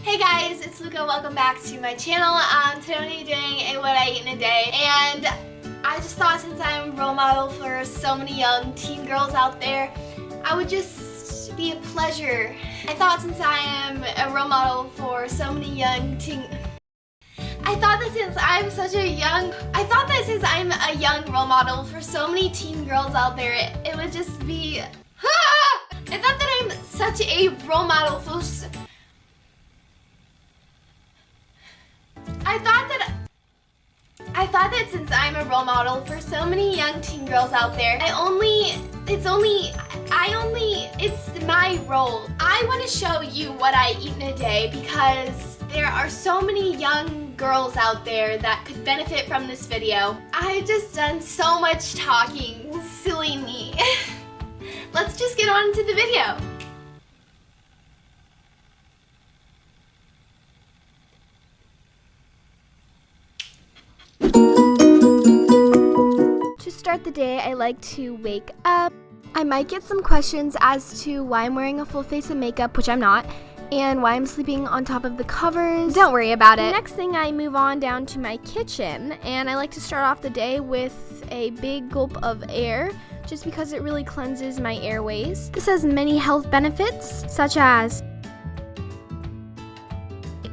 Hey guys, it's Luca. Welcome back to my channel. Today I'm going to be doing a what I eat in a day, and I just thought since I'm a role model for so many young teen girls out there, I would just be a pleasure. I thought since I am a role model for so many young teen... I thought that since I'm a young role model for so many teen girls out there, it would just be... I thought that I'm such a role model for... I thought that since I'm a role model for so many young teen girls out there, it's my role. I want to show you what I eat in a day because there are so many young girls out there that could benefit from this video. I've just done so much talking, silly me. Let's just get on to the video. To start the day, I like to wake up. I might get some questions as to why I'm wearing a full face of makeup, which I'm not, and why I'm sleeping on top of the covers. Don't worry about it. Next thing, I move on down to my kitchen, and I like to start off the day with a big gulp of air, just because it really cleanses my airways. This has many health benefits, such as...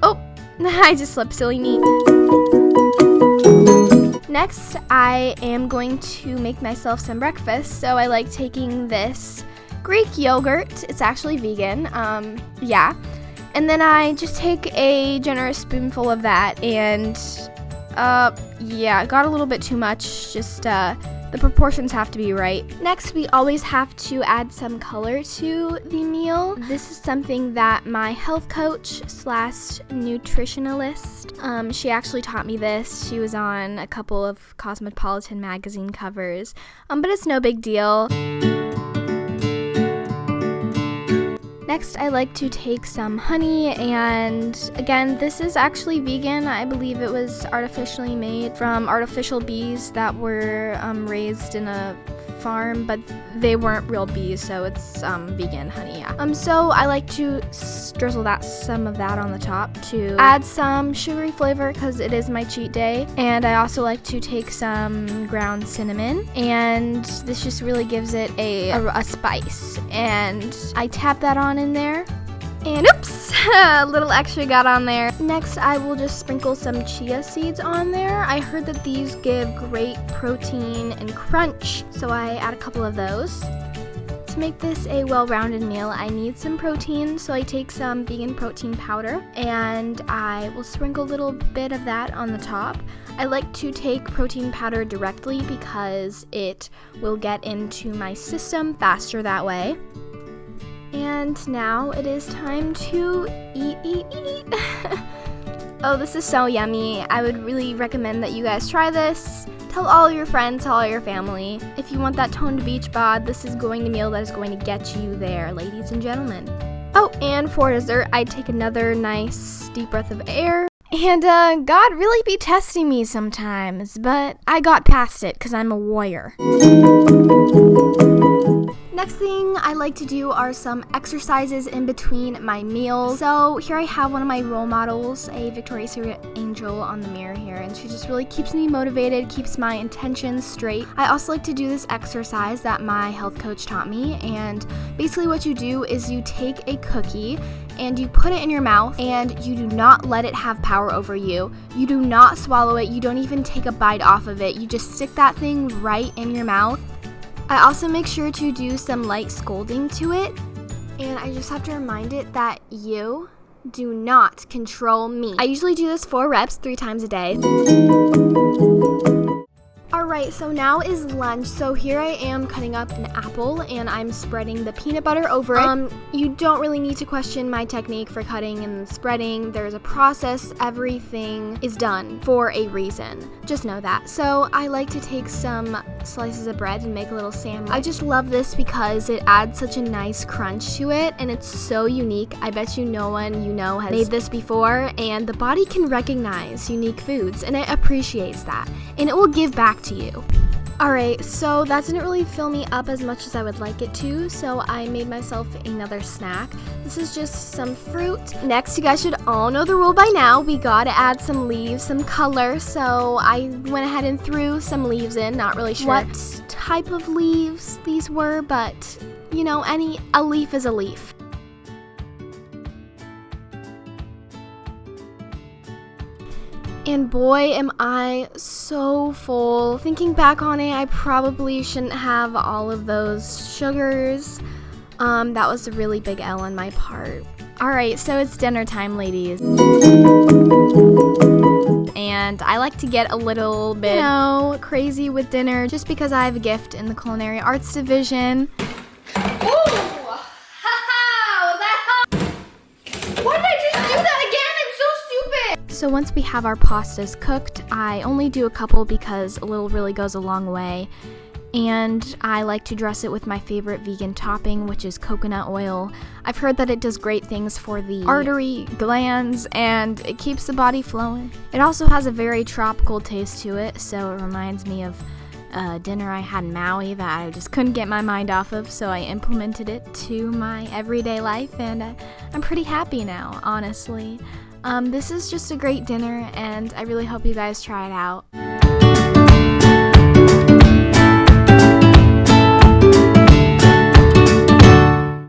Oh, I just slept silly me. Next, I am going to make myself some breakfast, so I like taking this Greek yogurt. It's actually vegan, yeah. And then I just take a generous spoonful of that, and, yeah, it got a little bit too much, just, the proportions have to be right. Next, we always have to add some color to the meal. This is something that my health coach / nutritionalist, she actually taught me this. She was on a couple of Cosmopolitan magazine covers, but it's no big deal. Next, I like to take some honey, and again, this is actually vegan. I believe it was artificially made from artificial bees that were raised in a farm, but they weren't real bees, so it's vegan honey, yeah. So I like to drizzle some of that on the top to add some sugary flavor because it is my cheat day. And I also like to take some ground cinnamon, and this just really gives it a spice. And I tap that on in there. And oops, a little extra got on there. Next, I will just sprinkle some chia seeds on there. I heard that these give great protein and crunch, so I add a couple of those. To make this a well-rounded meal, I need some protein, so I take some vegan protein powder, and I will sprinkle a little bit of that on the top. I like to take protein powder directly because it will get into my system faster that way. And now it is time to eat. Oh, this is so yummy. I would really recommend that you guys try this. Tell all your friends, tell all your family. If you want that toned beach bod, this is going to meal that is going to get you there, ladies and gentlemen. Oh, and for dessert, I'd take another nice deep breath of air. And God really be testing me sometimes, but I got past it because I'm a warrior. Next thing I like to do are some exercises in between my meals. So here I have one of my role models, a Victoria's Secret angel on the mirror here, and she just really keeps me motivated, keeps my intentions straight. I also like to do this exercise that my health coach taught me, and basically what you do is you take a cookie and you put it in your mouth, and you do not let it have power over you. You do not swallow it. You don't even take a bite off of it. You just stick that thing right in your mouth. I also make sure to do some light scolding to it, and I just have to remind it that you do not control me. I usually do this 4 reps 3 times a day. Alright, so now is lunch. So here I am cutting up an apple, and I'm spreading the peanut butter over it. You don't really need to question my technique for cutting and spreading. There's a process. Everything is done for a reason. Just know that. So I like to take some slices of bread and make a little sandwich. I just love this because it adds such a nice crunch to it, and it's so unique. I bet you no one you know has made this before, and the body can recognize unique foods, and it appreciates that, and it will give back to you. Alright, so that didn't really fill me up as much as I would like it to, so I made myself another snack. This is just some fruit. Next, you guys should all know the rule by now. We gotta add some leaves, some color, so I went ahead and threw some leaves in. Not really sure what type of leaves these were, but you know, a leaf is a leaf. And boy, am I so full. Thinking back on it, I probably shouldn't have all of those sugars. That was a really big L on my part. Alright, so it's dinner time, ladies. And I like to get a little bit, crazy with dinner just because I have a gift in the culinary arts division. So once we have our pastas cooked, I only do a couple because a little really goes a long way. And I like to dress it with my favorite vegan topping, which is coconut oil. I've heard that it does great things for the artery glands and it keeps the body flowing. It also has a very tropical taste to it, so it reminds me of dinner I had in Maui that I just couldn't get my mind off of, so I implemented it to my everyday life, and I'm pretty happy now, honestly. This is just a great dinner, and I really hope you guys try it out.